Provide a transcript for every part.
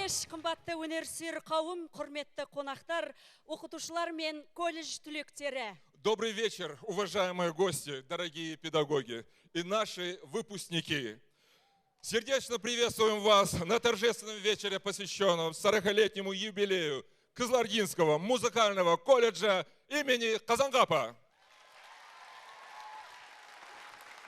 кеш, қымбатты өнерсүйер қауым, құрметті қонақтар, оқытушылар мен колледж түлектері. Добрый вечер, уважаемые гости, дорогие педагоги и наши выпускники. Сердечно приветствуем вас на торжественном вечере, посвященном 40-летнему юбилею Кызылординского музыкального колледжа имени Казангапа.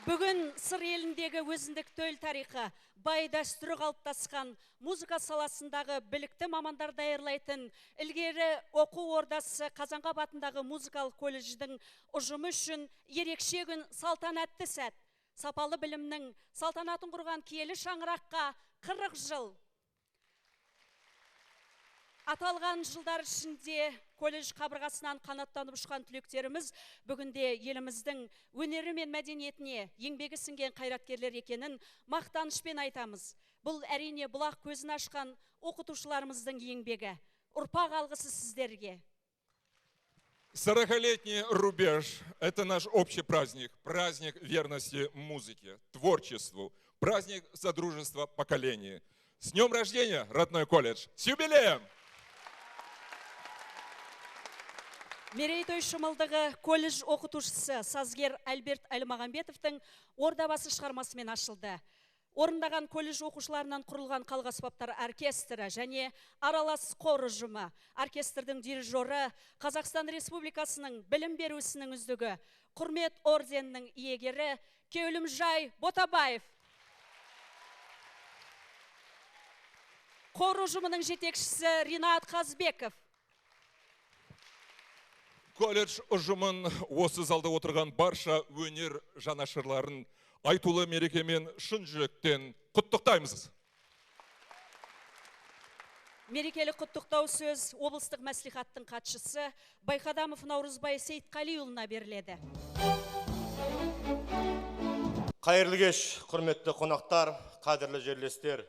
Бүгін сыр еліндегі өзіндік төл тарихы, бай дәстүрі қалыптасқан музыка саласындағы білікті мамандар даярлайтын ілгері оқу ордасы Қазанғап атындағы музыкалық колледждің ұжымы үшін ерекше күн, салтанатты сәт. Сапалы білімнің салтанатын құрған киелі шаңыраққа 40 жыл. Аталған жылдар ішінде колледж қабырғасынан қанаттанып ұшқан түлектеріміз бүгінде еліміздің өнері мен мәдениетіне еңбегі сіңген қайраткерлер екенін мақтанышпен айтамыз. Бұл әрине бұлақ көзін ашқан оқытушыларымыздың еңбегі. Ұрпақ алғысы сіздерге. 40-летний рубеж – это наш общий праздник, праздник верности музыке, творчеству, праздник содружества поколений. С днем рождения, родной колледж! С юбилеем! Мерейтой шымылдығы колледж оқытушысы сазгер Альберт Әлмағамбетовтың ордабасы шығармасымен ашылды. Орындаған колледж оқушыларынан құрылған қалғаспаптар оркестрі және аралас қор ұжымы, оркестрдің дирижері, Қазақстан Республикасының білім беру ісінің үздігі, құрмет орденінің иегері Кеулімжай Ботабаев. Қор ұжымының жетекшісі Ринат Қазбеков. Колледж ұжымын осы залда отырған барша өнер жанашырларын айтулы мерекемен шын жүректен құттықтаймыз. Мерекелік құттықтау сөз облыстық мәслихаттың хатшысы Байқадамов Наурызбай Сейтқалиұлына беріледі. Қайырлы кеш, құрметті қонақтар, қадірлі жерлестер.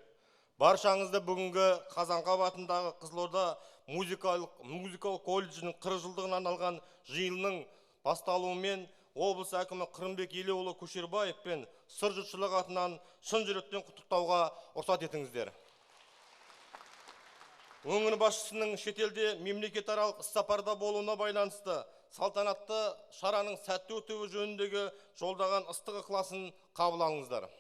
Баршаңызды бүгінгі Қазанғап атындағы Қызылорда музыкалық колледжінің 40 жылдығына арналған жиынның басталуымен облыс әкімі Қырымбек Елеуұлы Көшербаев пен сыр жұртшылығы атынан шын жүректен құттықтауға рұқсат етіңіздер. Өңір басшысының шетелде мемлекетаралық іссапарда болуына байланысты салтанатты шараның сәтті өтуі жөніндегі жолдаған ыстық ықыласын қабыл алыңыздар.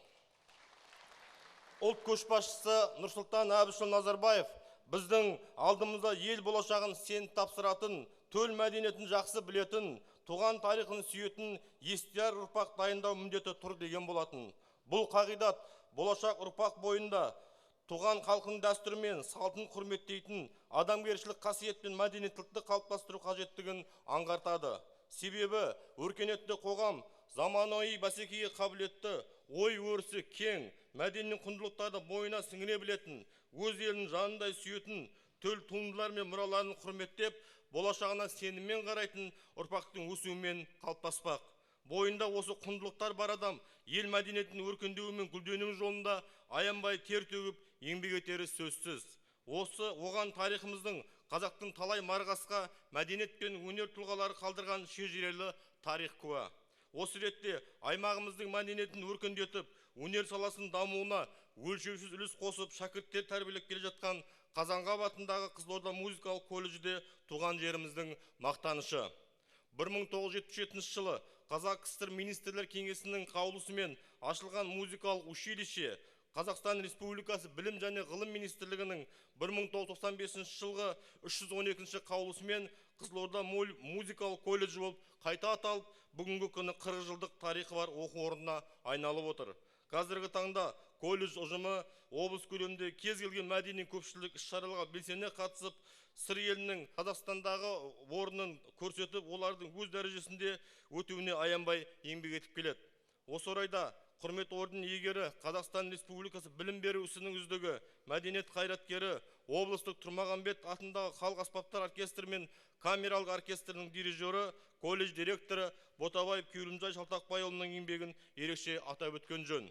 Ұлт көшбасшысы Нұрсұлтан Әбішұлы Назарбаев біздің алдымызда ел болашағын сен тапсыратын, төл мәдениетін жақсы білетін, туған тарихын сүйетін естияр ұрпақ дайындау міндеті тұр деген болатын. Бұл қағидат болашақ ұрпақ бойында туған халқының дәстүрі мен салтын құрметтейтін адамгершілік қасиет пен мәдениеттілікті қалыптастыру қажеттігін аңғартады. Себебі өркениетті қоғам заманауи бәсекеге қабілетті, ой өрісі кең, мәдени құндылықтарды бойына сіңіре білетін, өз елінің жанындай сүйетін, төл туындылар мен мұраларын құрметтеп, болашағына сеніммен қарайтын ұрпақтың өсуімен қалыптаспақ. Бойында осы құндылықтар бар адам ел мәдениетінің өркендеуі мен гүлденуі жолында аянбай тер төгіп еңбек етері сөзсіз. Осы оған тарихымыздың қазақтың талай марғасқа мәдениет пен өнер тұлғалары қалдырған шежірелі тарих куә. Осы ретте аймағымыздың мәдениетін өркендетіп, өнер саласының дамуына өлшеусіз үлес қосып шәкірттер тәрбиелеп келе жатқан Қазанғап атындағы Қызылорда музыкалық колледжде туған жеріміздің мақтанышы. 1977 жылы Қазақ КСР министрлер кеңесінің қаулысымен ашылған музыкалық училище Қазақстан Республикасы білім және ғылым министрлігінің 1995 жылғы 312 қаулысымен Қызылорда музыкалық колледж болып қайта аталып, бүгінгі күні 40 жылдық тарихы бар оқу орнына айналып отыр. Қазіргі таңда колледж ұжымы облыс көлемінде кез келген мәдени көпшілік іс-шараларға белсене қатысып, сыр елінің Қазақстандағы орнын көрсетіп, олардың өз дәрежесінде өтуіне аянбай еңбек етіп келеді. Осы орайда құрмет орденінің иегері Қазақстан Республикасы білім беру ісінің үздігі, мәдениет қайраткері, облыстық Тұрмағамбет атындағы халық аспаптар оркестрі мен камералық оркестрінің дирижері, колледж директоры Ботабаев Кеулімжай Шалтақбайұлының еңбегін ерекше атап өткен жөн.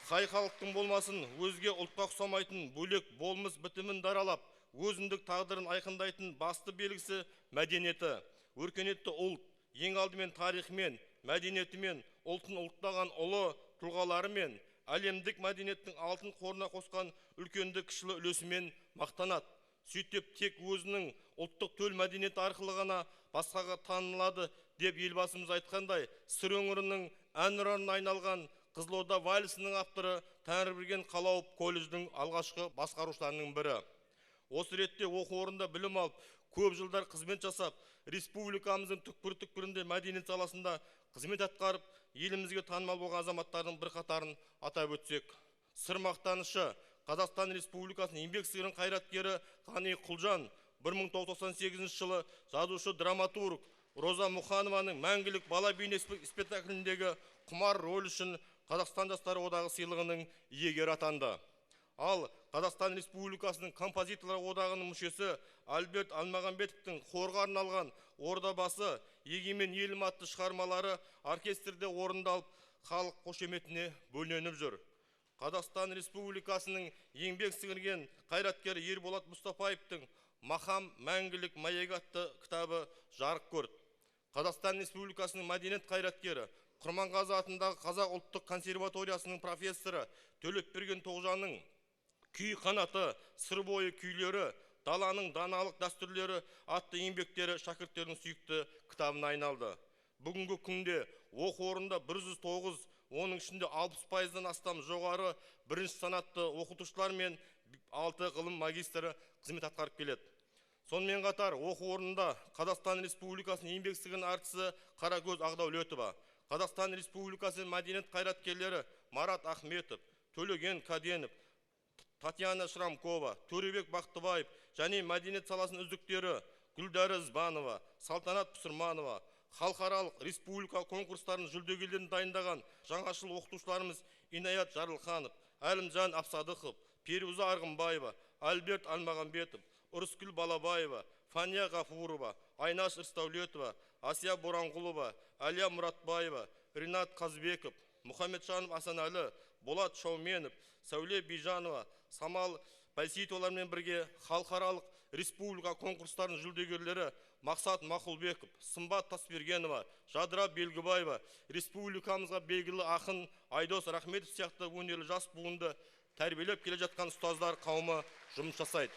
Қай халықтың болмасын, өзге ұлтқа ұқсамайтын бөлек болмыс бітімін даралап, өзіндік тағдырын айқындайтын басты белгісі мәдениеті. Өркениетті ұлт ең алдымен тарихымен, мәдениетімен, ұлтын ұлттаған ұлы тұлғаларымен, әлемдік мәдениеттің алтын қорына қосқан үлкенді кішілі үлесімен мақтанады. Сөйтіп тек өзінің ұлттық төл мәдениеті арқылы ғана басқаға танылады деп елбасымыз айтқандай, сыр өңірінің әнұранына айналған Қызылорда вальсінің авторы Тәңірберген Қалауов колледждің алғашқы басқарушыларының бірі. Осы ретте оқу орнында білім алып, көп жылдар қызмет жасап, республикамыздың түкпір-түкпірінде мәдениет саласында қызмет атқарып, елімізге танымал болған азаматтардың бірқатарын атап өтсек. Сыр мақтанышы Қазақстан Республикасының еңбек сіңірген қайраткері Ғани Құлжан 1998 жылы жазушы драматург Роза Мұханованың мәңгілік бала бейне спектакліндегі құмар рөл үшін Қазақстан жастары одағы сыйлығының иегері атанды. Ал Қазақстан Республикасының композиторлар одағының мүшесі Альберт Алмағамбетовтің хорға арналған Ордабасы егемен елім атты шығармалары оркестрде орындалып, халық қошеметіне бөленіп жүр. Қазақстан Республикасының еңбек сіңірген қайраткері Ерболат Мұстафаевтың Махам мәңгілік маяк атты кітабы жарық көрді. Қазақстан Республикасының мәдениет қайраткері Құрманғазы атындағы Қазақ ұлттық консерваториясының профессоры Төлепберген Тоғжанның Күй қанаты, сыр бойы күйлері, даланың даналық дәстүрлері атты еңбектері шәкірттердің сүйікті кітабына айналды. Бүгінгі күнде оқу орнында 109, оның ішінде 60%-дан астам жоғары бірінші санатты оқытушылар мен 6 ғылым магистрі қызмет атқарып келеді. Сонымен қатар оқу орнында Қазақстан Республикасының еңбек сіңірген артисі Қаракөз Ағдәулетова, Қазақстан Республикасының мәдениет қайраткерлері Марат Ахметов, Төлеген Каденов, Татьяна Шрамкова, Төребек Бақтыбаев және мәдениет саласының үздіктері Гүлдәрі Збанова, Салтанат Пұсырманова, халықаралық республика конкурстарын жүлдегерлерін дайындаған жаңашыл оқытушыларымыз Инаят Жарылханов, Әлімжан Апсадықов, Перуза Арғынбаева, Альберт Алмағамбетов, Ұрыскүл Балабаева, Фания Ғафурова, Айнаш Ирстаулетова, Асия Боранғұлова, Әлия Мұратбаева, Ринат Қазбеков, Мұхаммедшанов Асанәлі, Болат Шауменов, Сәуле Бейжанова, Самал Байсейтолармен бірге халықаралық республика конкурстарының жүлдегерлері Мақсат Мақұлбеков, Сымбат Тасбергенова, Жадыра Белгібаева, республикамызға белгілі ақын Айдос Рахметов сияқты өнерлі жас буынды тәрбиелеп келе жатқан ұстаздар қауымы жұмыс жасайды.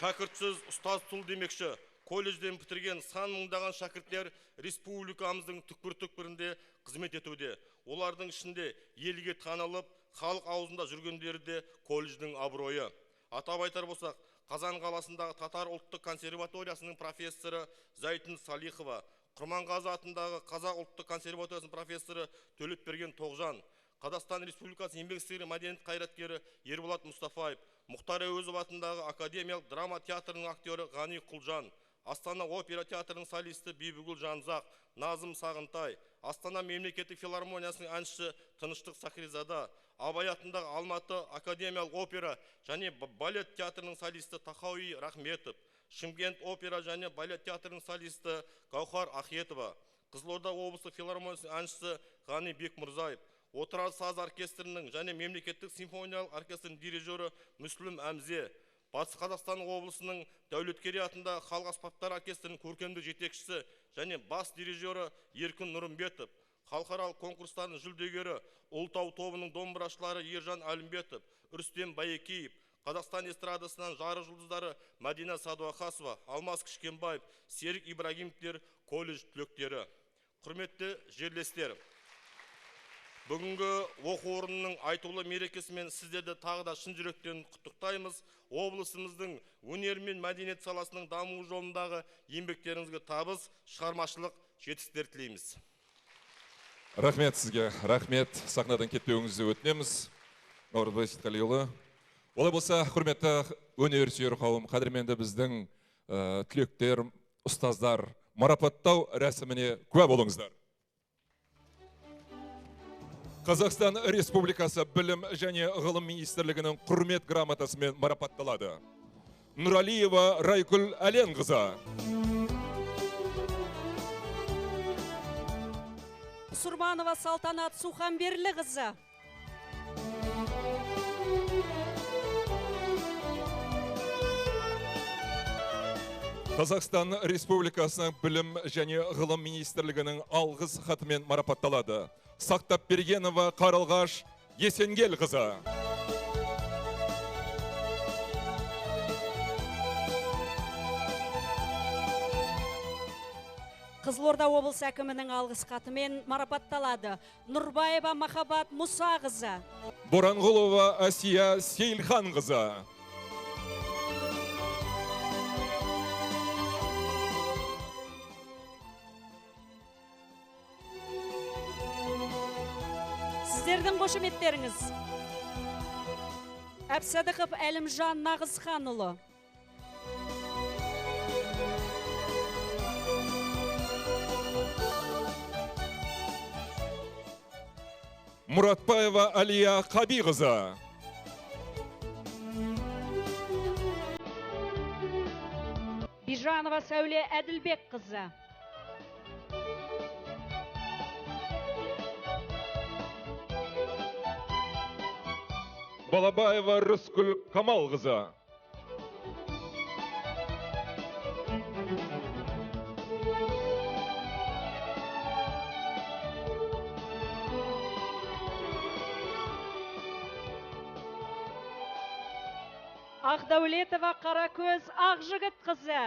Шәкіртсіз ұстаз тұл демекші, колледжден бітірген сан мыңдаған шәкірттер республикамыздың түкпір-түкпірінде қызмет етуде. Олардың ішінде елге танылып, халық аузында жүргендері де колледждің абыройы. Атап айтар болсақ, Қазан қаласындағы Татар ұлттық консерваториясының профессоры Зайтын Салихова, Құрманғазы атындағы Қазақ ұлттық консерваториясының профессоры Төлепберген Тоғжан, Қазақстан Республикасы еңбек сіңірген мәдениет қайраткері Ерболат Мұстафаев, Мұхтар Әуезов атындағы академиялық драма театрының актері Ғани Құлжан, Астана опера театрының солисті Бибігүл Жанзақ, Назым Сағынтай, Астана мемлекеттік филармониясының әншісі Тыныштық Сақризада, Абай атындағы Алматы академиялық опера және балет театрының солисті Тахауи Рахметов, Шымкент опера және балет театрының солисті Гаухар Ахетова, Қызылорда облыстық филармониясының әншісі Ғани Бекмұрзаев, Отырар саз оркестрінің және мемлекеттік симфониялық оркестрінің дирижері Мүслім Әмзе, Батыс Қазақстан облысының Дәулеткерей атындағы халық аспаптар оркестрінің көркемдік жетекшісі және бас дирижері Еркін Нұрымбетов, халықаралық конкурстардың жүлдегері Ұлытау тобының домбырашылары Ержан Әлімбетов, Рүстем Байекеев, Қазақстан эстрадасынан жарық жұлдыздары Мәдина Садуақасова, Алмас Кішкенбаев, Серік Ибрагимовтер колледж түлектері. Құрметті жерлестер, бүгінгі оқу орнының айтулы мерекесімен сіздерді тағы да шын жүректен құттықтаймыз. Облысымыздың өнер мен мәдениет саласының дамуы жолындағы еңбектеріңізге табыс, шығармашылық жетістіктер тілейміз. Рахмет сізге, рахмет. Сахнадан кетпеуіңізді өтінеміз. Наурызбай Сейтқалиұлы. Олай болса, құрметті өнер сүйер қауым, қадірменді біздің түлектер, ұстаздар, марапаттау рәсіміне куә болыңыздар. Қазақстан Республикасы білім және ғылым министрлігінің құрмет грамотасымен марапатталады. Нұралиева Райкүл Әленқызы. Пұсырманова Салтанат Суханберліқызы. Қазақстан Республикасының білім және ғылым министрлігінің алғыс хатымен марапатталады. Сақтап Бергенова Қарылғаш Есенгелқызы. Қызылорда облыс әкімінің алғыс хатымен марапатталады. Нұрбаева Махаббат Мұсағызы. Боранғұлова Асия Сейілханқызы. Сіздердің қошеметтеріңіз. Әбсадықов Әлімжан Нағызханұлы. Мұратбаева Алия Қабиғызы. Бижанова Сәуле Әділбек қызы. Балабаева Рыскүл Камалғызы. Ақдәулетова Қаракөз Ақжігіт қызы.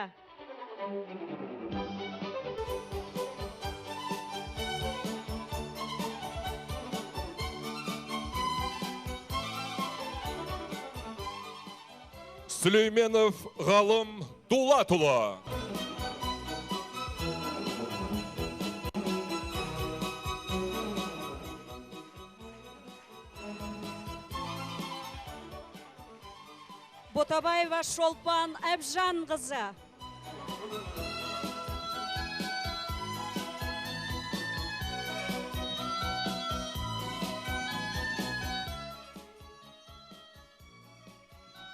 Сүлейменов Ғалым Дулатұлы. Ботабаева Шолпан Әбжан қызы.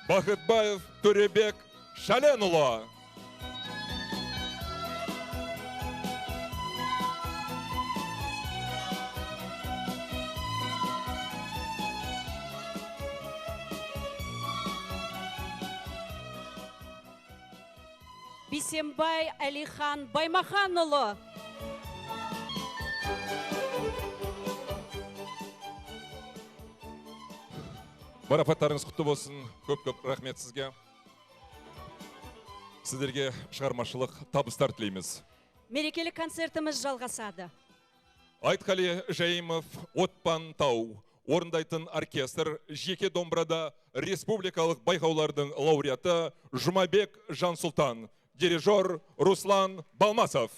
Бақытбаев Төребек Шаленұлы. Бисембай Әлихан Баймаханұлы. Марапаттарыңыз құтты болсын. Көп-көп рахмет сізге. Сіздерге шығармашылық табыстар тілейміз. Мерекелік концертіміз жалғасады. Айтқали Жайымов Отпан Тау орындайтын оркестр жеке домбырада республикалық байқаулардың лауреаты Жұмабек Жансұлтан, дирижер Руслан Балмасов.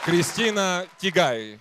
Кристина Тигай.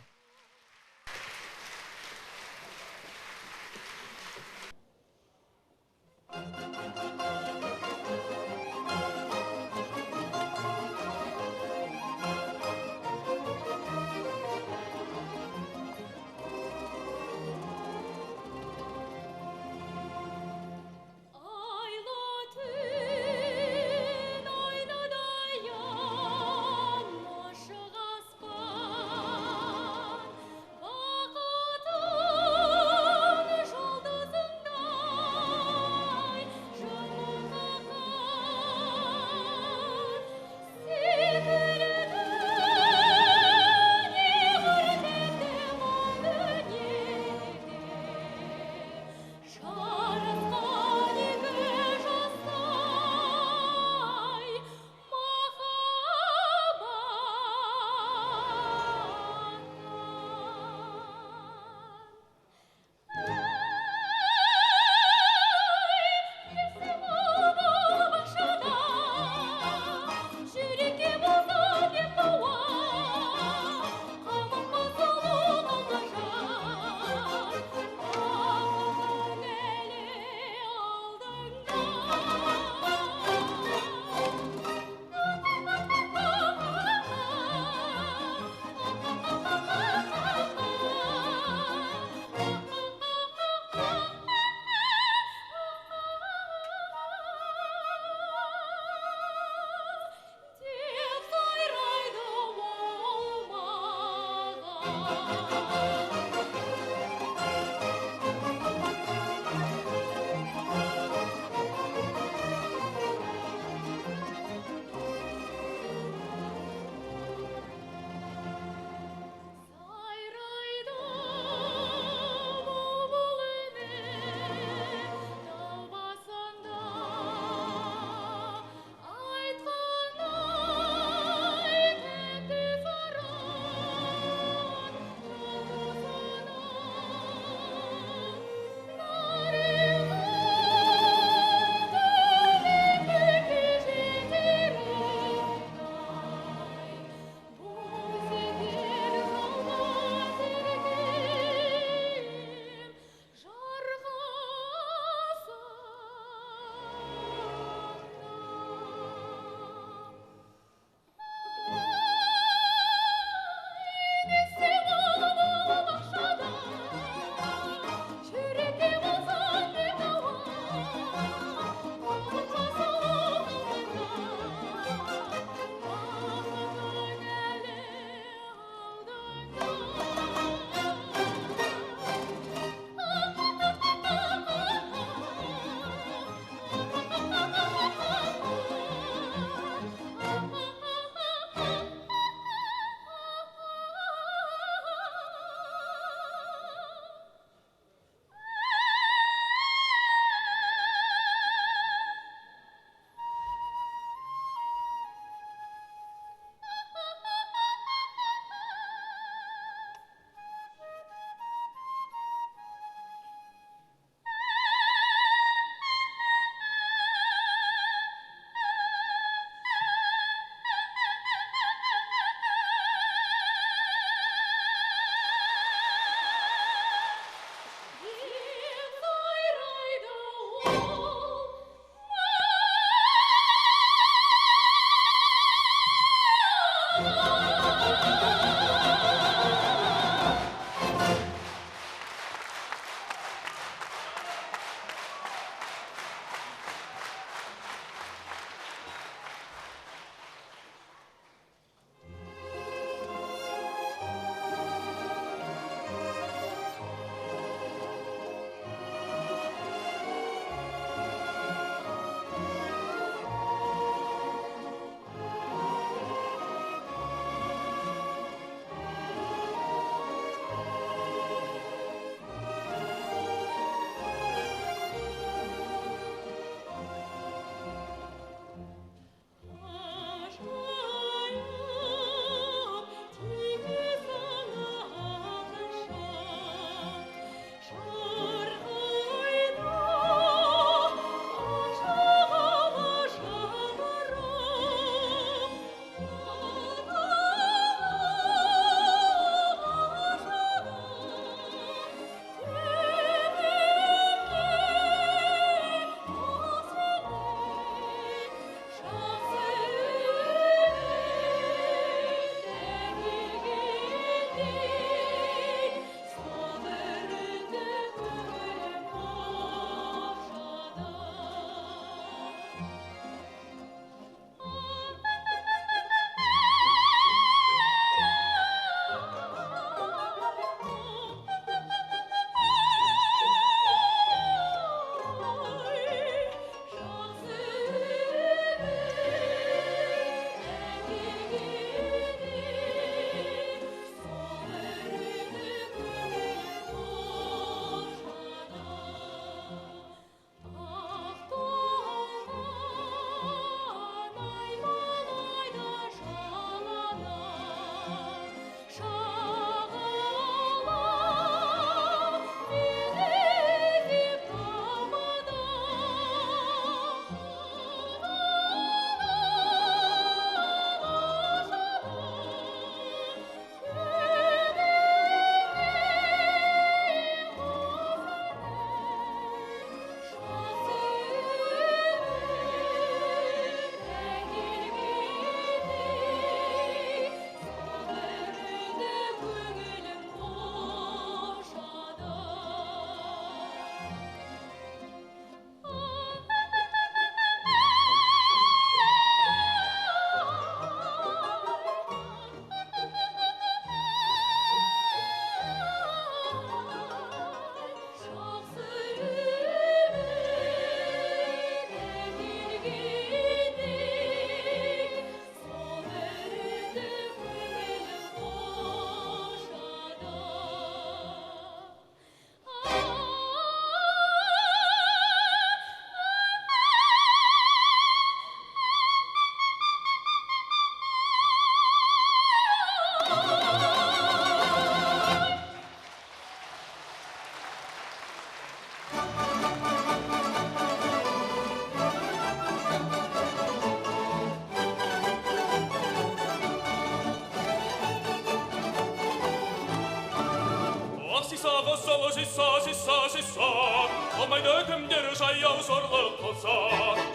алмайды кімдер жаяу сорлы қылса,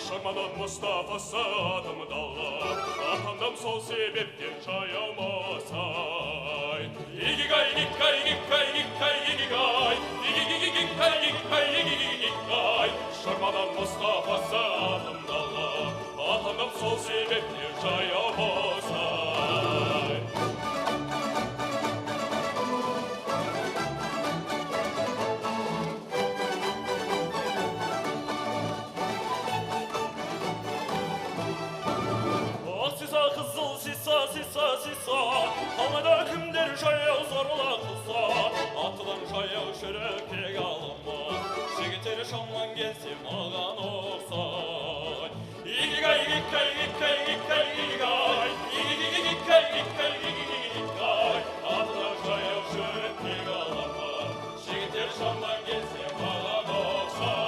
шырмадан Мұстафасы адымдалы, атандым сол себептен жаяумасай. Игигай, игигай, игигай, игигай, игигай, игигай, игигай, игигай, шырмадан Мұстафасы адымдалы, атандым сол себептен жаяумасай. Алмайды кімдер жаяу зорла қылса, атылан жаяу шүрекек алыма, жігіттер шаман келсе маған ұқсай. Игигай, игигай, игигай, игигай, игигай, игигай, игигай, игигай, атылан жаяу шүрекек алыма, жігіттер шаман келсе маған ұқсай.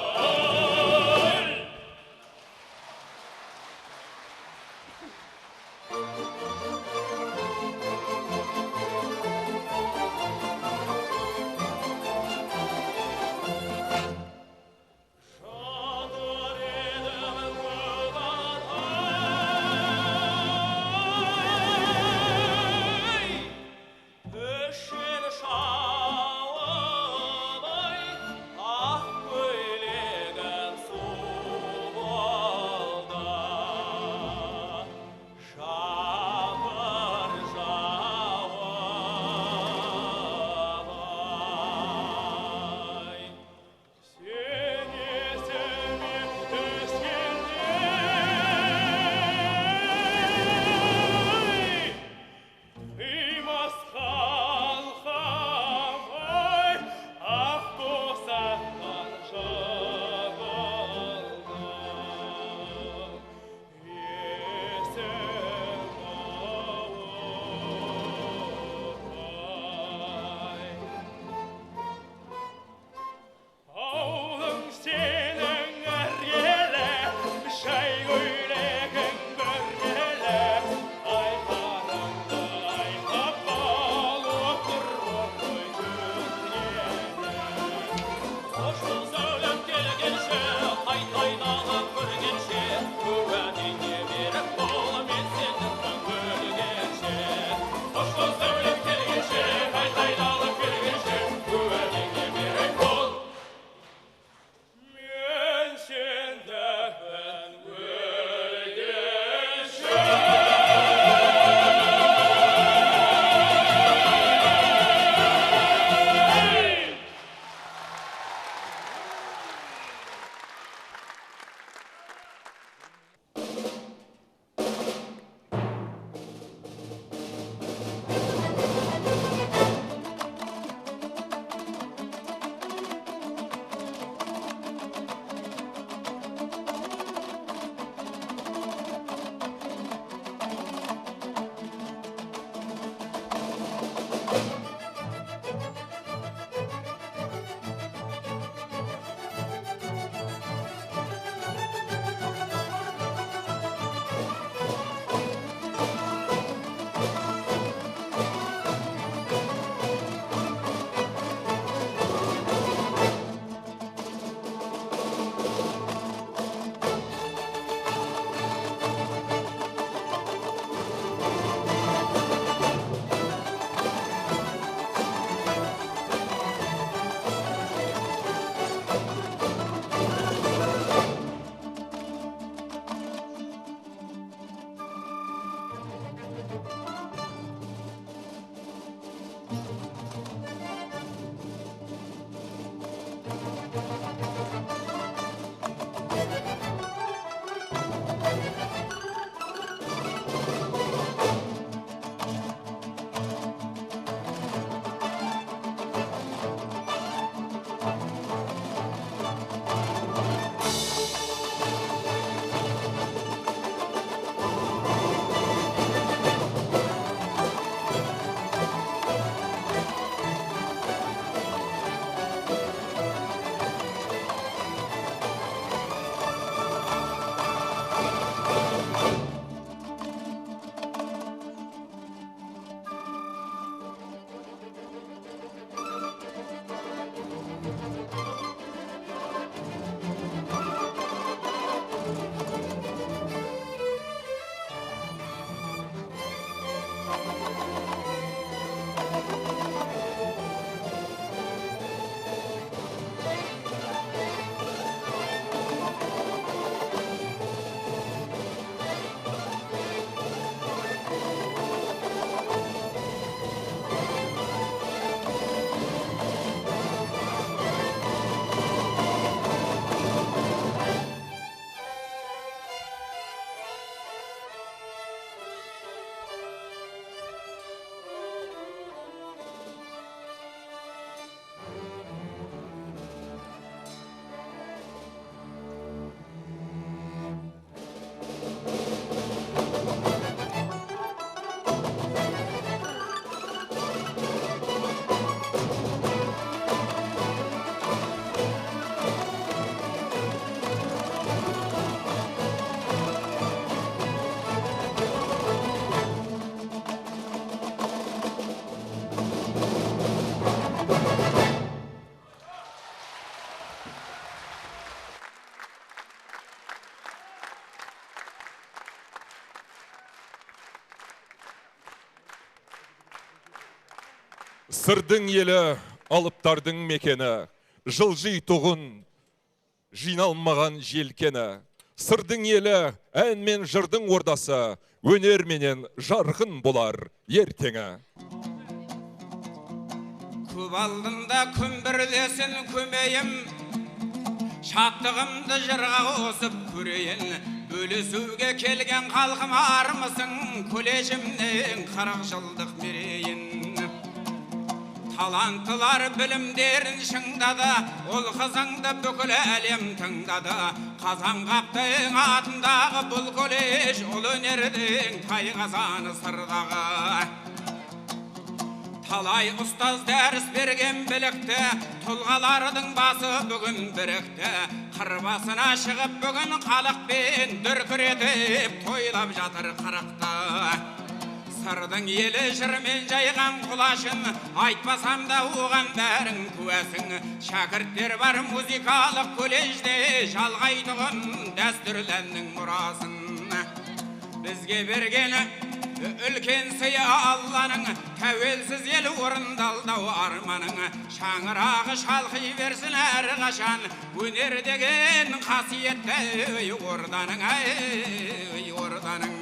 Сырдың елі, алыптардың мекені, жылжи тұғын, жиналмаған желкені. Сырдың елі, ән мен жырдың ордасы, өнер менен жарқын болар ертеңі. Көп алдымда күмбірлесін көмейім, шаттығымды жырға қосып көрейін. Бөлісуге келген халқым армысың, колледжімнен 40 жылдық мерейін. Таланттылар білімдерін шыңдады, ол қызыңды бүкіл әлем тыңдады. Қазанғаптың атындағы бұл колледж, ол өнердің тайқазаны сырдағы. Талай ұстаз дәріс берген білікті, тұлғалардың басы бүгін бірікті. Қырбасына шығып бүгін халықпен дүркіретіп тойлап жатыр қырықты. Сырдың елі жырмен жайған құлашын, айтпасам да оған бәрің куәсің. Шәкірттер бар музыкалық колледжде, жалғайтұғын дәстүрләннің мұрасын. Бізге бергені үлкен сыйы Алланың, тәуелсіз ел орындалдау арманың. Шаңырағы шалқи берсін әр қашан, өнер деген қасиетті орданың, орданың. Орданың.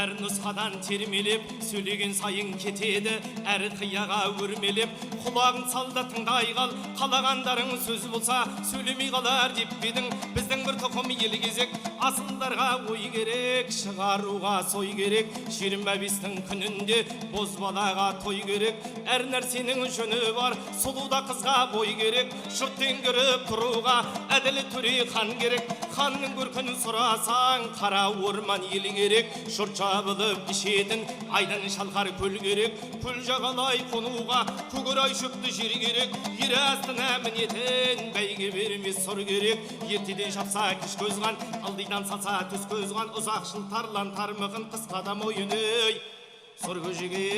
әр нұсқадан термелеп, сөйлеген сайын кетеді, әр қияға өрмелеп. Құлағын салда тыңдай қал, қалағандарың сөз болса, сөйлемей қалар деп бедің. Біздің бір тұқым ел кезек, асылдарға ой керек, шығаруға сой керек. 25-тің күнінде бозбалаға той керек. Әр нәрсенің жөні бар, сұлуда қызға бой керек. Жұрттен көріп тұруға әділ төре хан керек. Ханның көркін сұрасаң, қара орман ел керек, шұрт жабылып ішетін айдан шалқар көл керек, көл жағалай қонуға көкорай шөпті жер керек, ер астына мінетін бәйге бермес сұр керек, ертеден шапса кеш көзған, ылдидан салса түс көзған, ұзақ жыл тарлан тармығын қысқада мойыны сұр көжеге.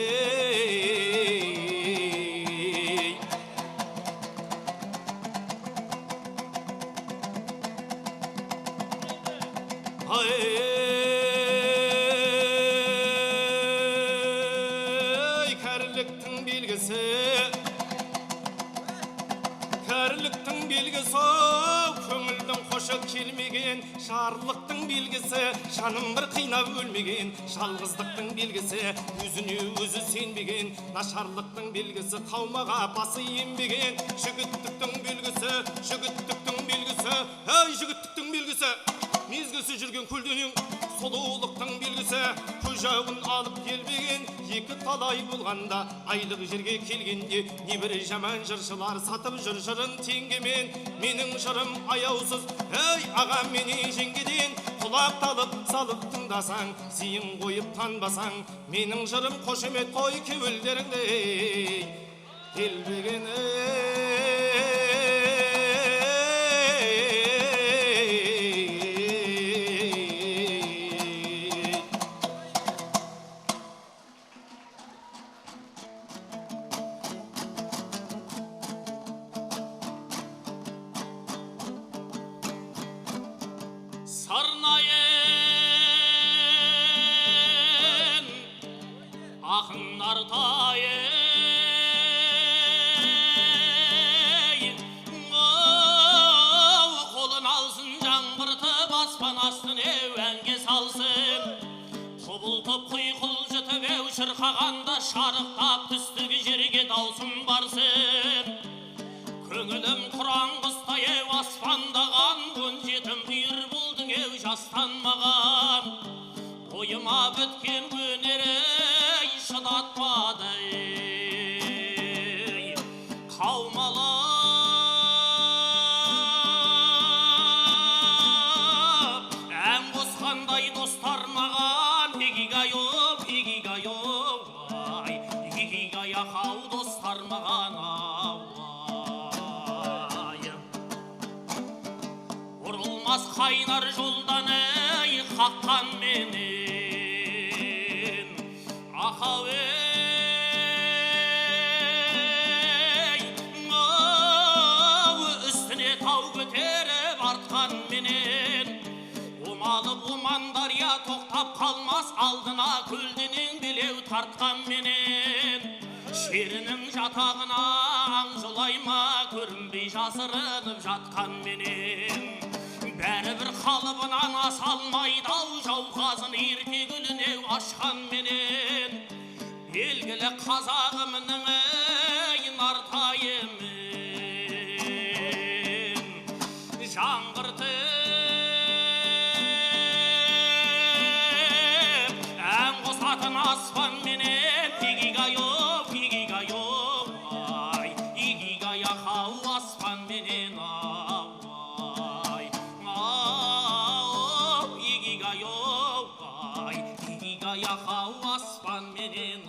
Кәріліктің белгісі, көңілдің қошы келмеген, жарлықтың белгісі, жаным бір қинап өлмеген, жалғыздықтың белгісі, өзіне өзі сенбеген, нашарлықтың белгісі, қаумаға басы енбеген, жігіттіктің белгісі, жігіттіктің белгісі, әй жігіттіктің белгісі, мезгілсіз жүрген көлденең, сұлулықтың белгісі, көз жауын алып келбеген, екі талай болғанда, айлық жерге келгенде, небір жаман жыршылар сатып жүр жырын теңгемен, менің жырым аяусыз, әй ағам менен жеңгеден, құлақ талып салып тыңдасаң, зейін қойып танбасаң, менің жырым қошемет қой кеуілдеріңде келбеген. Сарнайын, ақындар тайын, қолын алсын жаңғыртып, аспан астын әуенге салсын. Құбылтып құйқыл жытып әу шырқағанда, шарықтап түстігі жерге даусым барсын. Көңілім құран қыстай әу аспандаған, 17 үйір болдың әу жастанмаған. Ойыма біткен өнері шыдатпады, қаумалап ән қосқандай достар маған. Егигайо, ай, егигай ақау достар маған. Ұрылмас қайнар жолдан әй қаққан менен, ақау ей, үстіне тау көтеріп артқан менен. Омалып омандар я тоқтап қалмас, алдына көлденең белеу тартқан менен. Шерінің жатағына аңжылайма, көрінбей жасырынып жатқан менен. Бәрі бір қалыбынан асалмайды ау, жауқазын ерте гүлінеу ашқан менен. Белгілі қазағымның нартайымен жаңғыртып ән қосатын аспан менен. Егигайо, ай, егигай ақау аспан менен. Егигай аспан менен.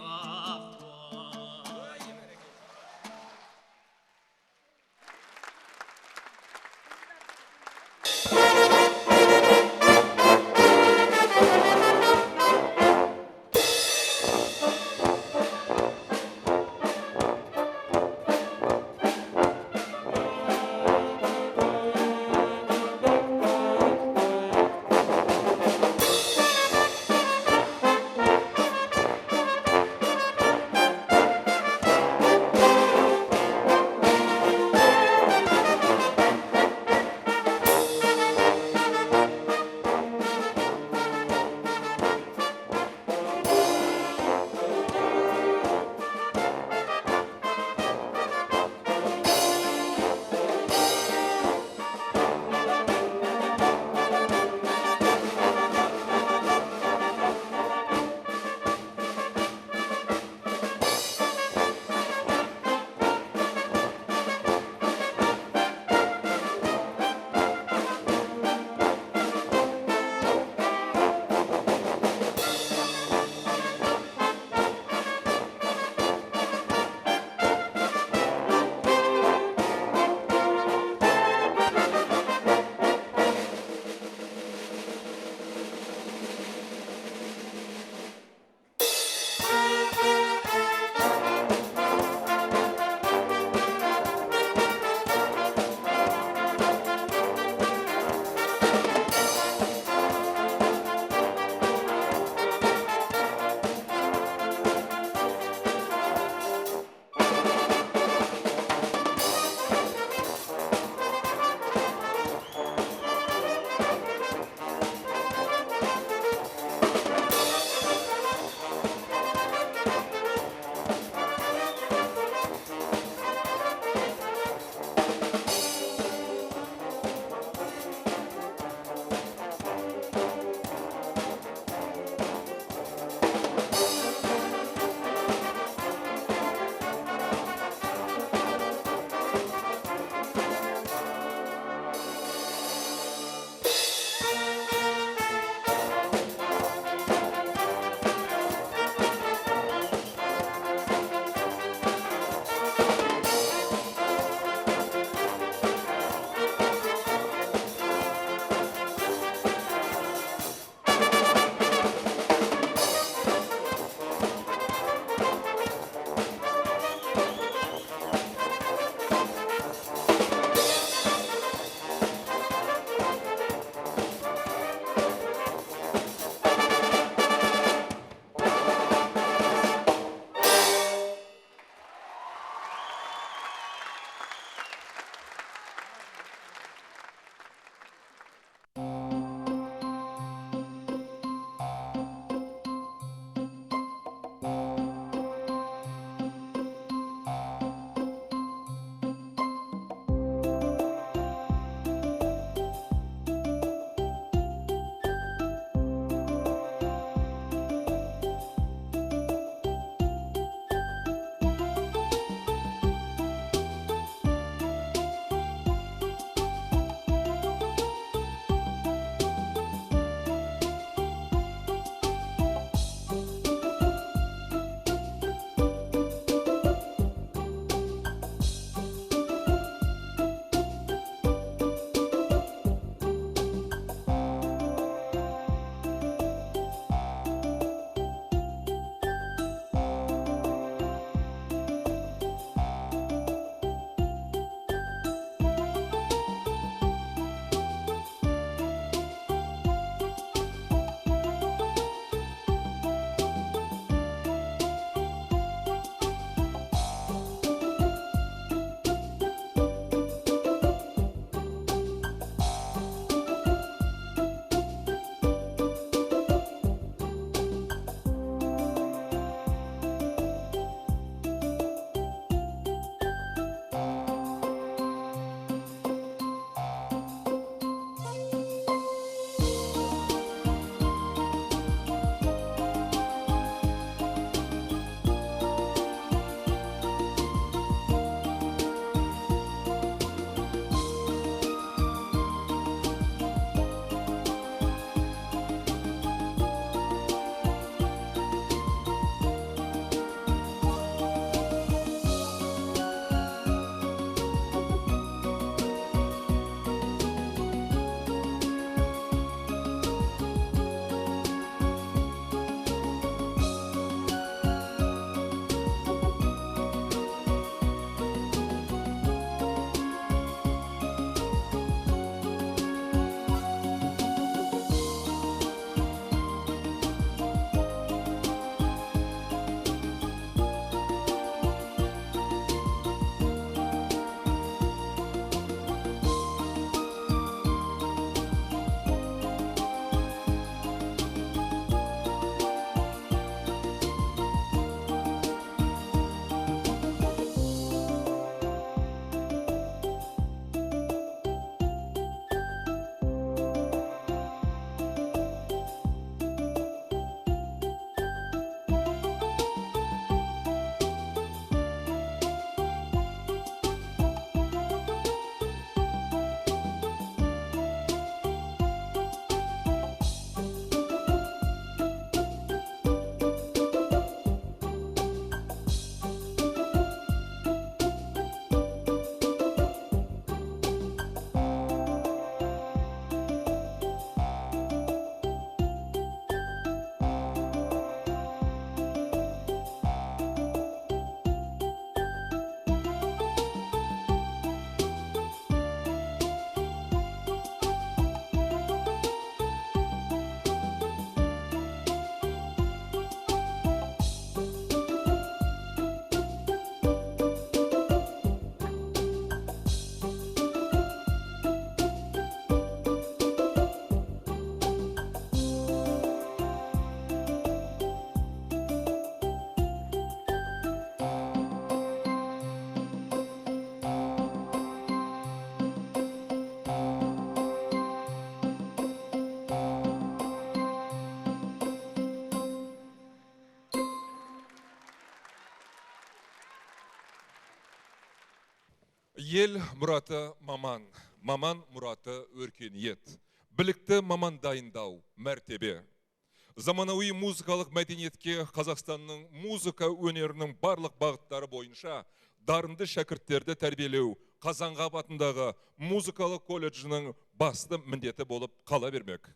Ел мұраты маман, маман мұраты өркениет. Білікті маман дайындау, мәртебе. Заманауи музыкалық мәдениетке Қазақстанның музыка өнерінің барлық бағыттары бойынша дарынды шәкірттерді тәрбиелеу Қазанғап атындағы музыкалық колледжінің басты міндеті болып қала бермек.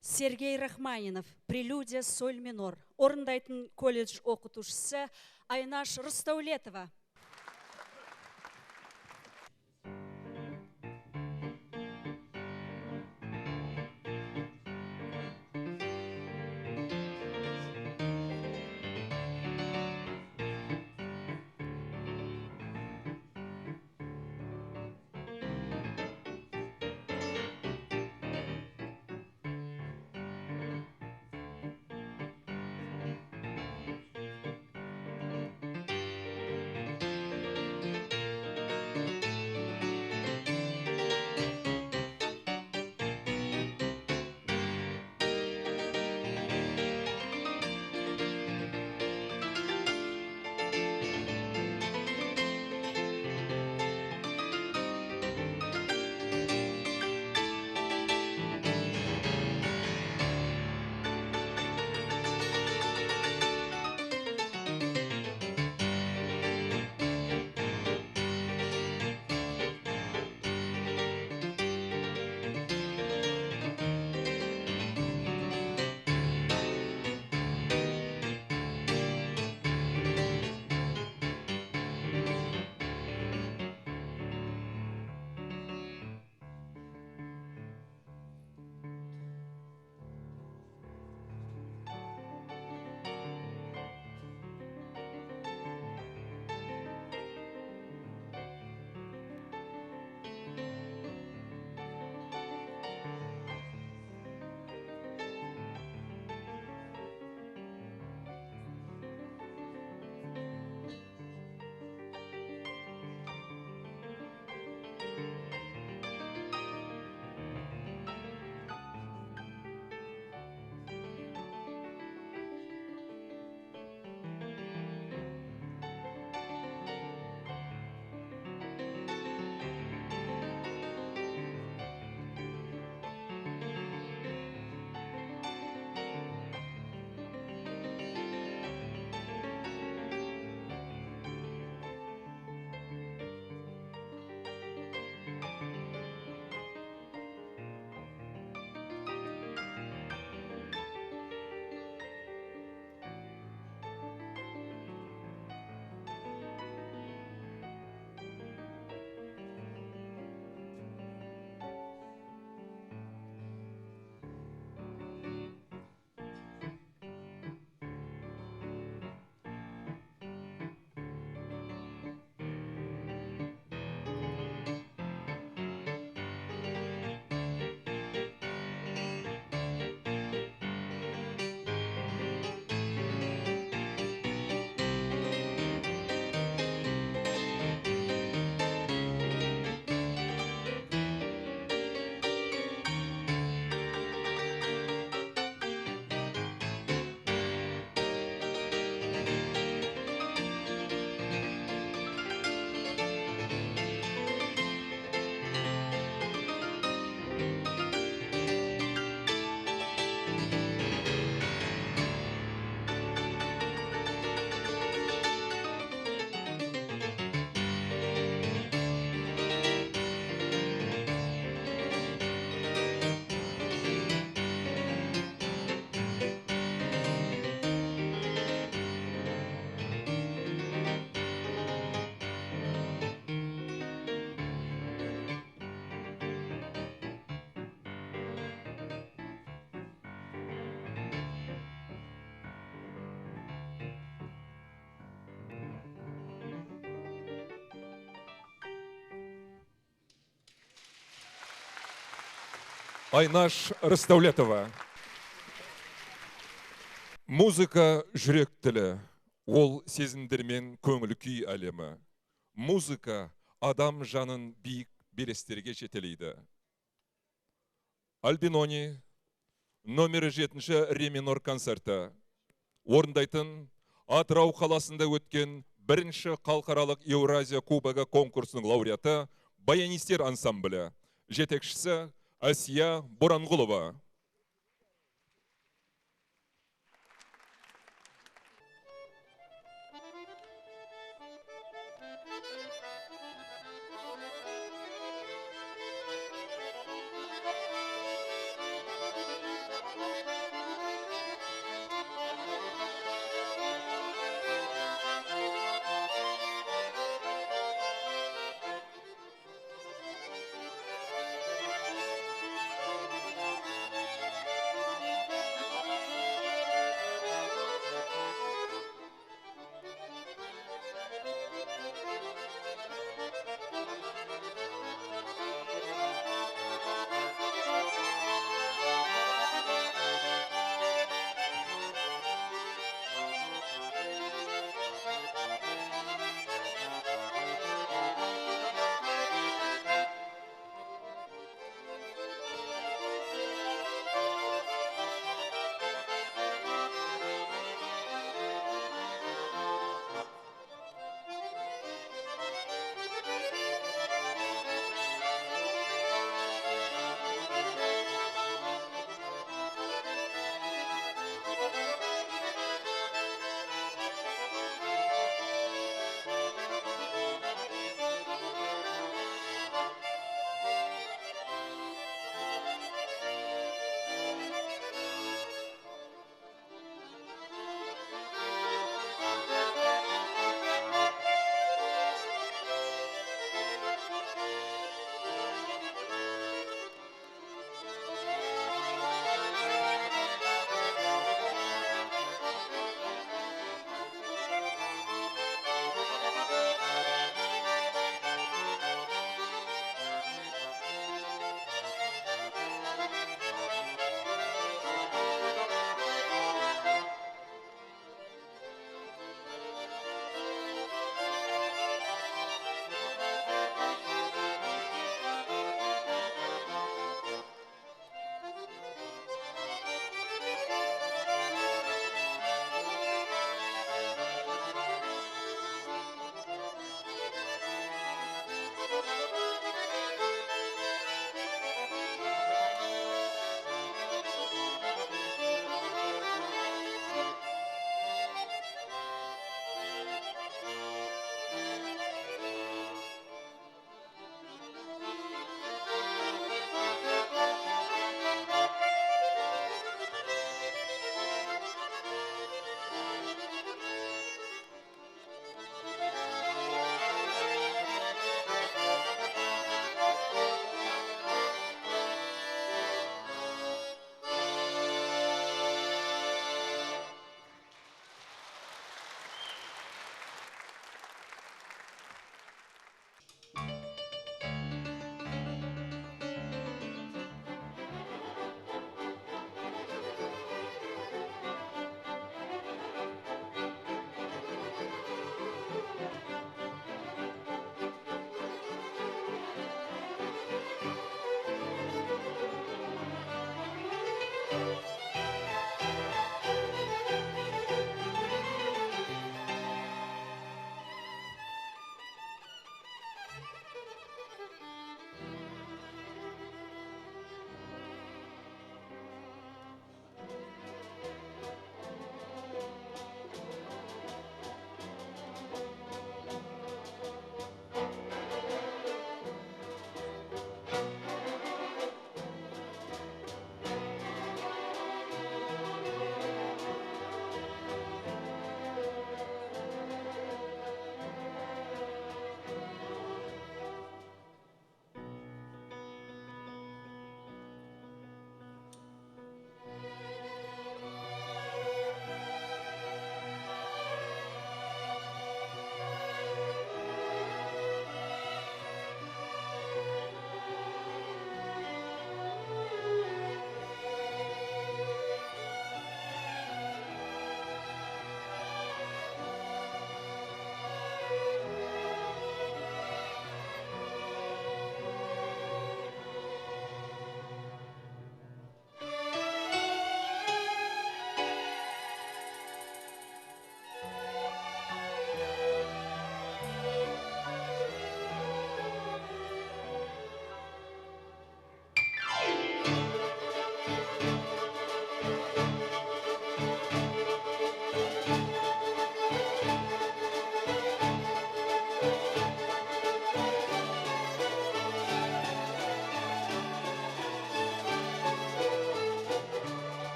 Сергей Рахманинов, прелюдия соль минор. Орындайтын колледж оқытушысы Айнаш Рустаулетова. Айнаш Рустаулетова. Музыка жүрек тілі, ол сезімдермен көңіл күй әлемі. Музыка адам жанын биік белестерге жетелейді. Альбинони, номері 7 ре минор концерті. Орындайтын Атырау қаласында өткен бірінші халықаралық Еуразия кубогы конкурсының лауреаты баянистер ансамблі, жетекшісі Асия Боранғұлова.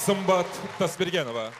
Сымбат Тасбергенова.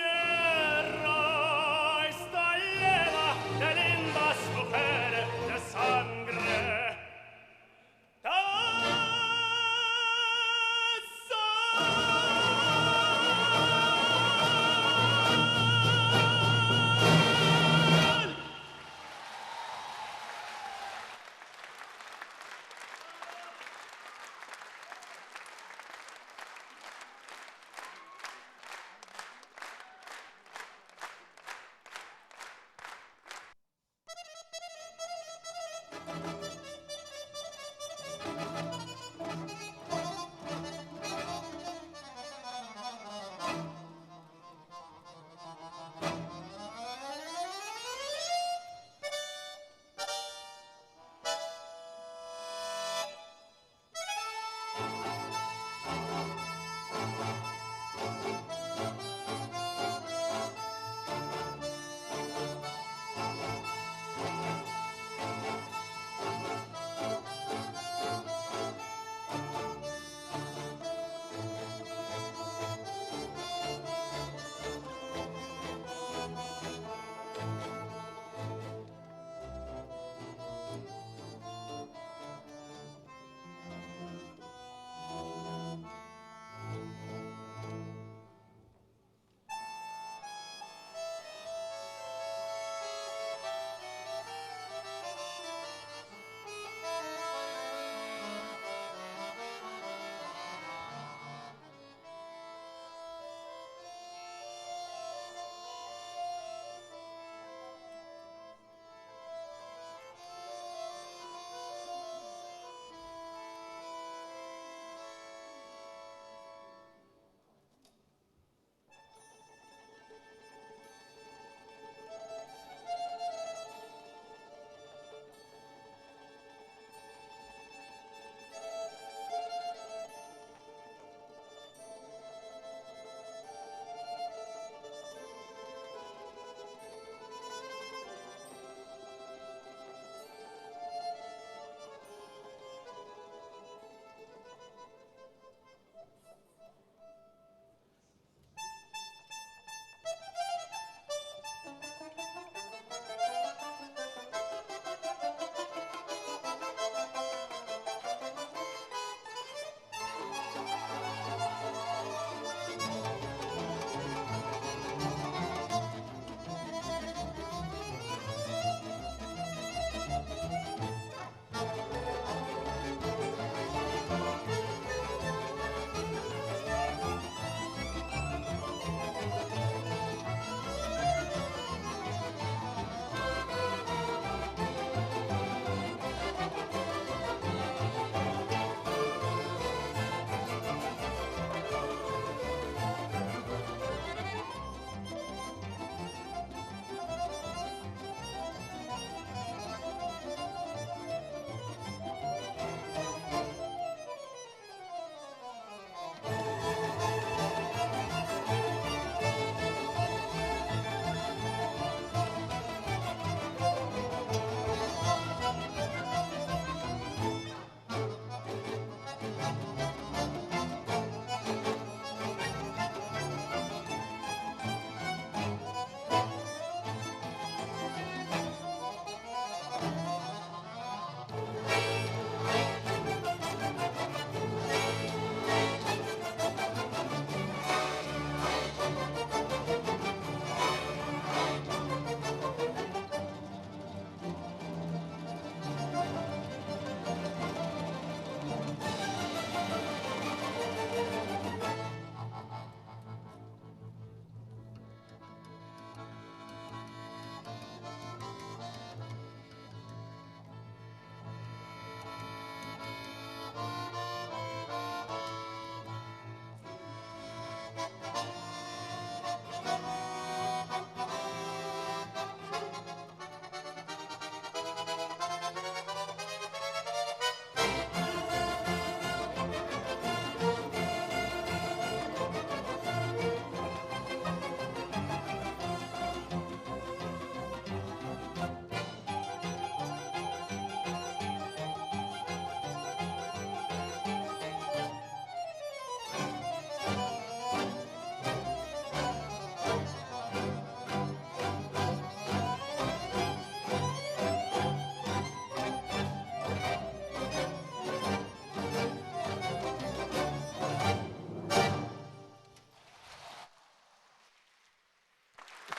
tierra esta llena de lindas mujeres de sangre.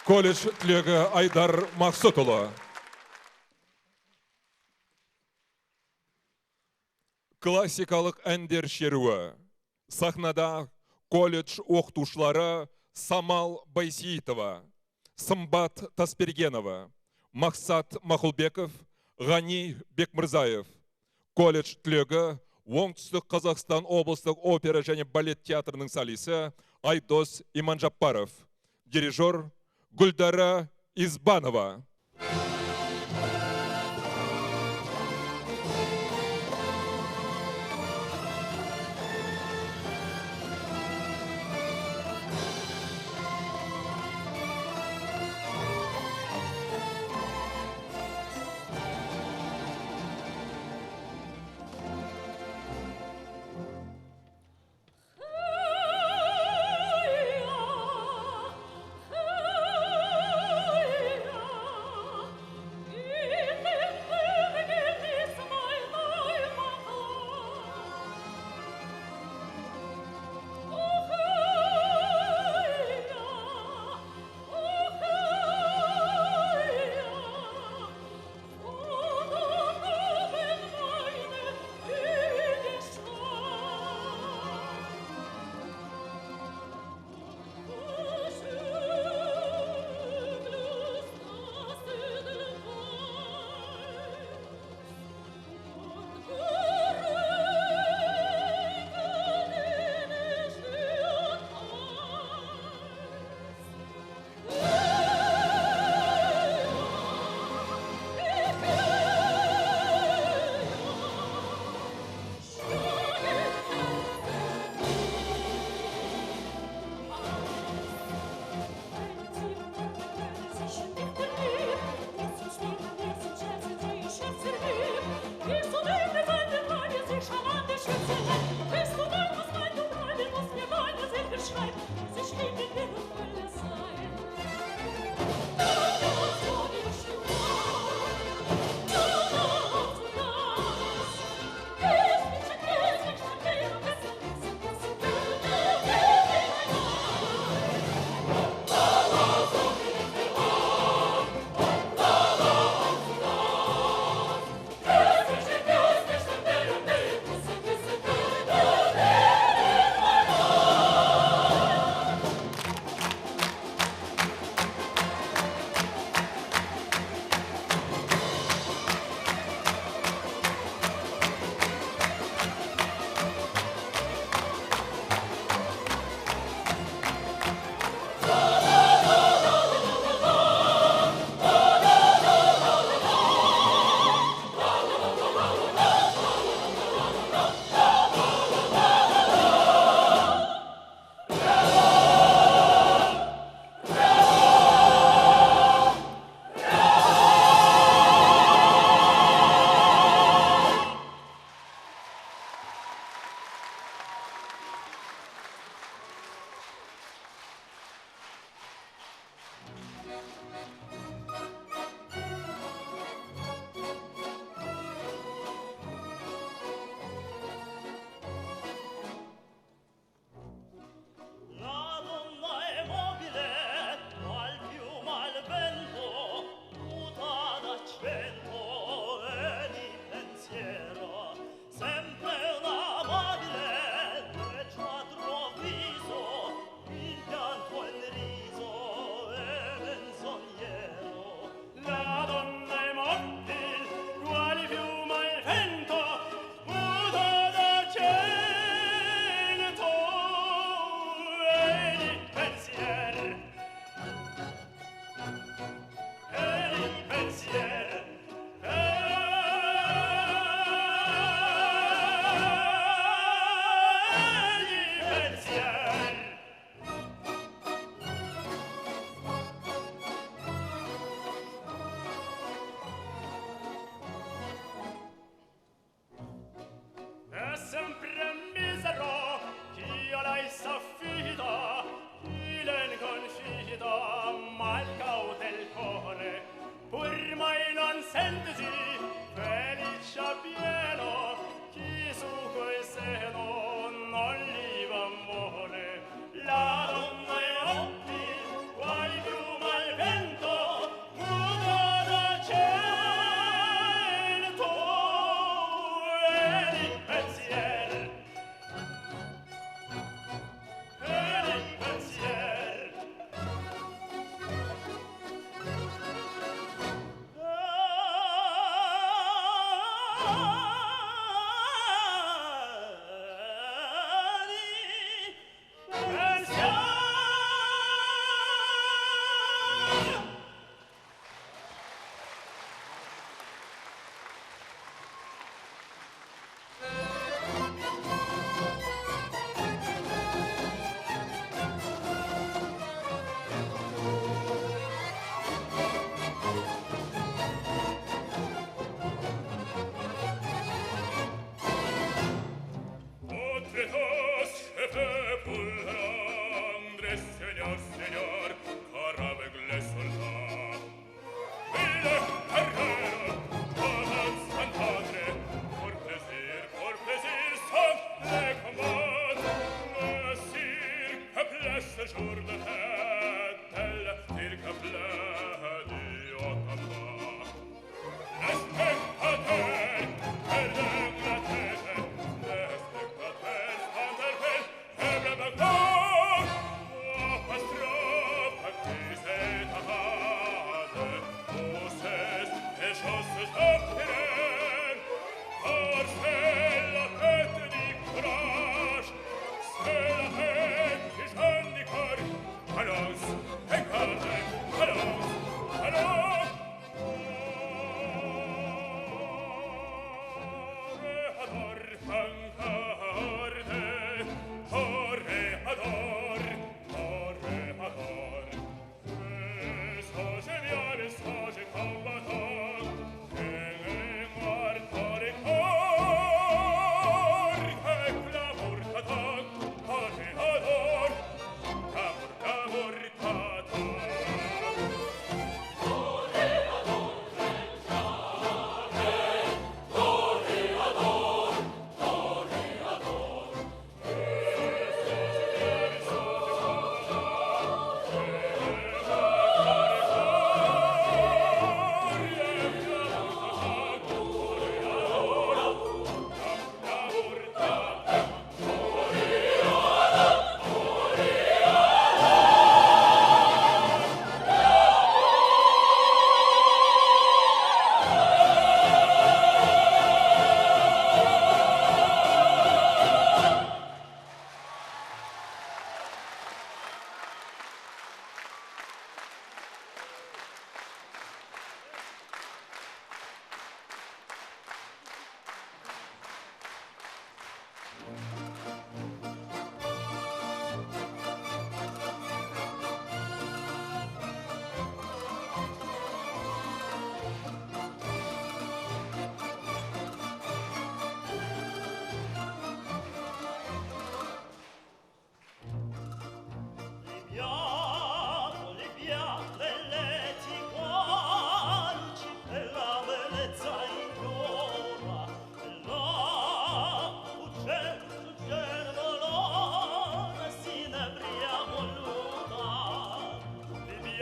Колледж түлегі Айдар Мақсұтұлы. Классикалық әндер шеруі. Сахнада колледж оқытушылары Самал Байсейітова, Сымбат Таспергенова, Мақсат Мақұлбеков, Ғани Бекмырзаев. Колледж түлегі Оңтүстік Қазақстан облыстық опера және балет театрының солисі Айдос Иманжаппаров. Дирижер Гүлдара Избанова.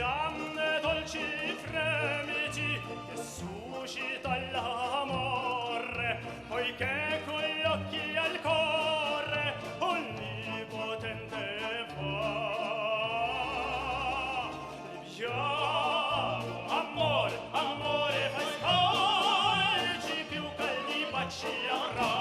fiamme dolci fremiti che suscita l'amore, poiché con gli occhi al cuore onnipotente va. Viviamo, amore, amore, fai scalci più caldi baci avrà.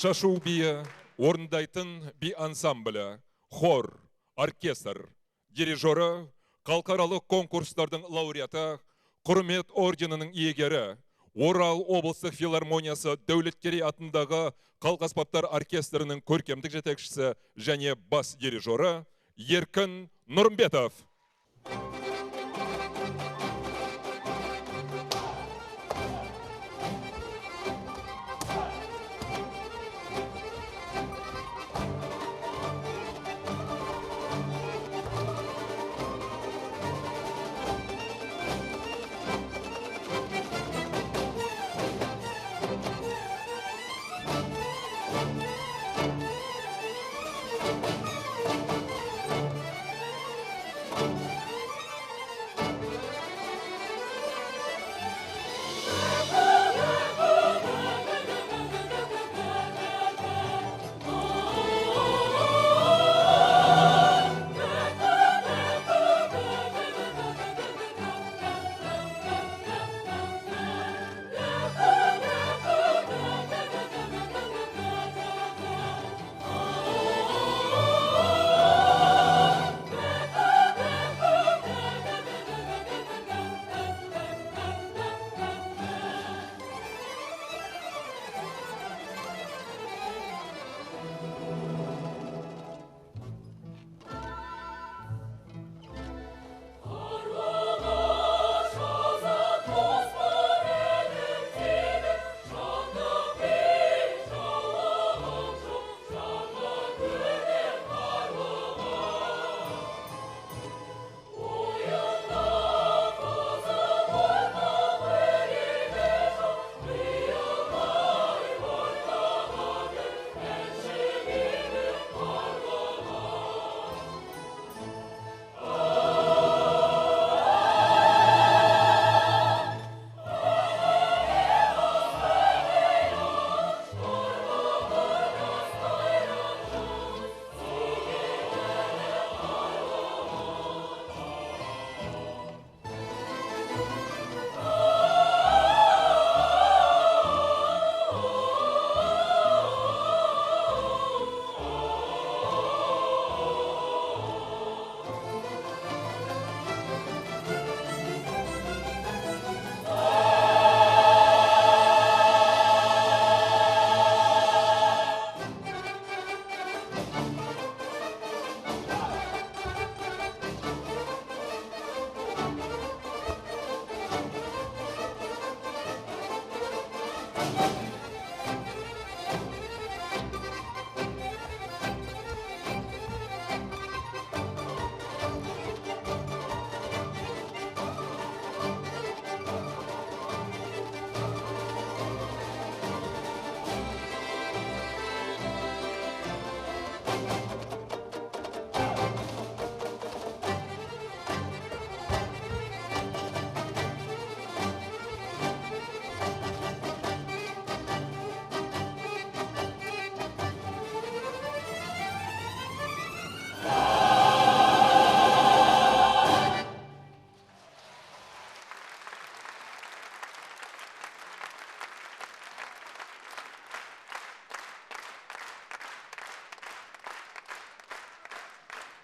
Шашу биі орындайтын би ансамблі, хор, оркестр, дирижері, халықаралық конкурстардың лауреаты, құрмет орденінің иегері, Орал облыстық филармониясы Дәулеткерей атындағы халық аспаптар оркестрінің көркемдік жетекшісі және бас дирижері Еркін Нұрымбетов.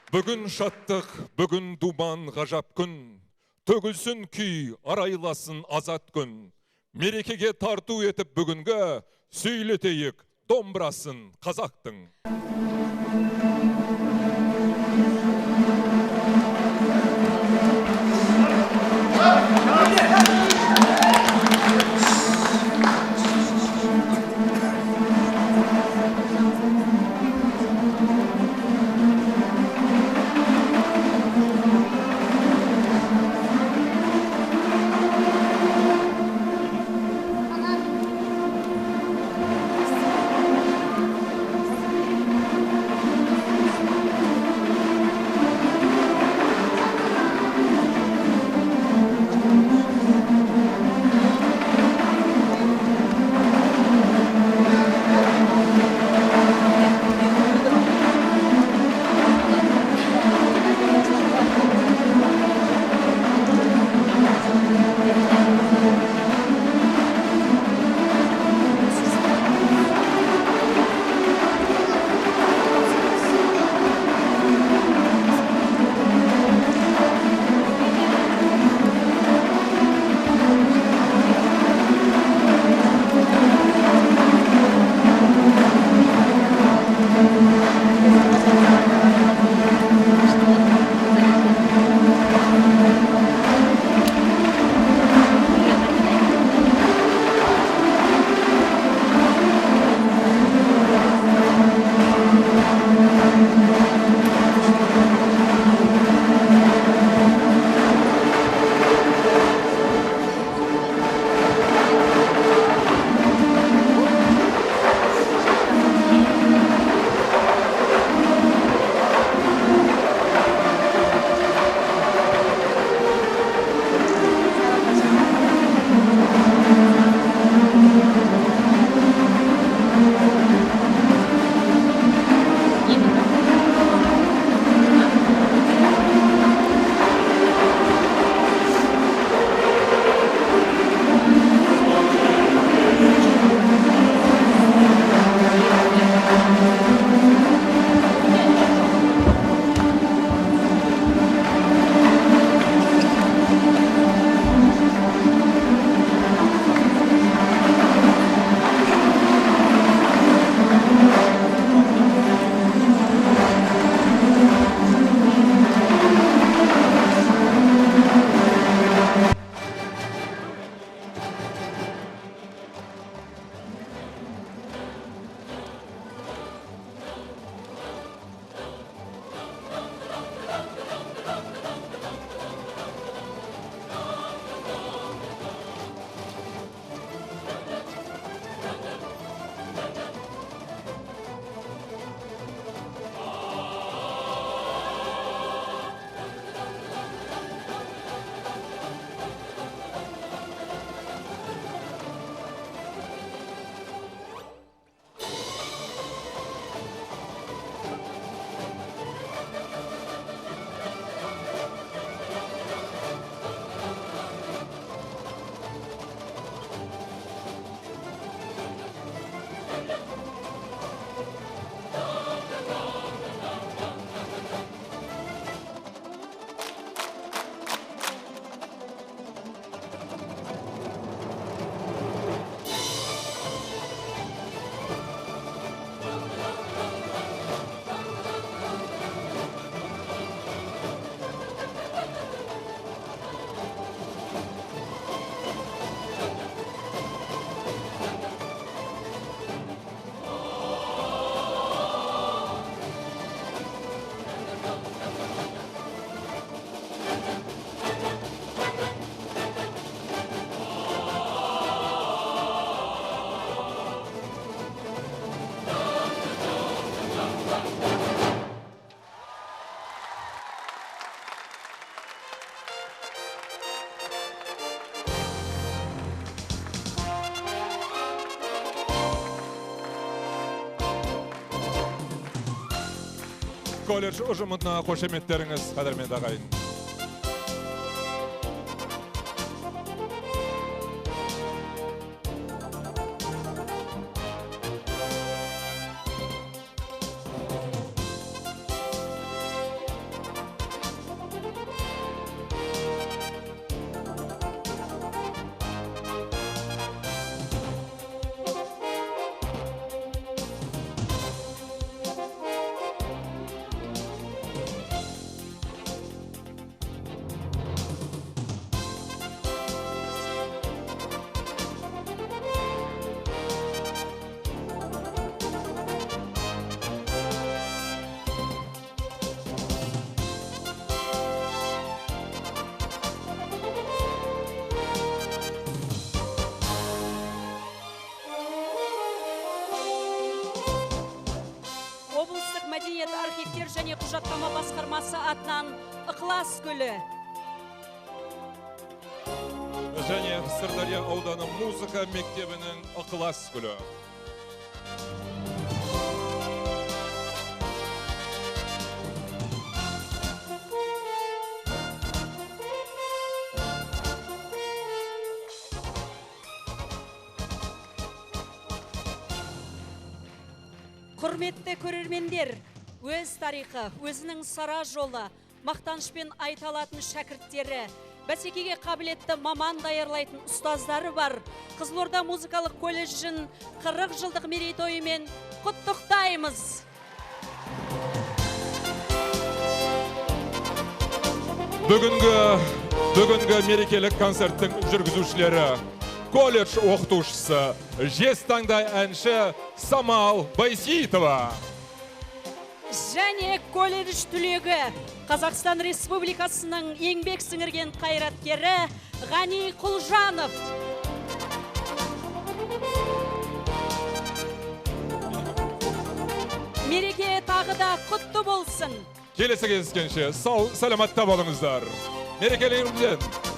Бүгін шаттық, бүгін думан ғажап күн, төгілсін күй, арайласын азат күн. Мерекеге тарту етіп бүгінгі, сөйлетейік домбырасын қазақтың. Колледж ұжымына қошеметтеріңіз, қадірменді ағайын. құжаттама басқармасы атынан ықылас гүлі. Және Сырдария ауданы музыка мектебінің ықылас гүлі. Құрметті көрермендер, өз тарихы, өзінің сара жолы, мақтанышпен айталатын шәкірттері, бәсекеге қабілетті маман даярлайтын ұстаздары бар. Қызылорда музыкалық колледжін 40 жылдық мерейтойымен құттықтаймыз. Бүгінгі мерекелік концерттің жүргізушілері колледж оқытушысы, жезтаңдай әнші Самал Байсейітова. Және колледж түлегі Қазақстан Республикасының еңбек сіңірген қайраткері Ғани Құлжанов. Мереке тағы да құтты болсын. Келесі кездескенше сау, саламатта болыңыздар. Мерекелеріңізден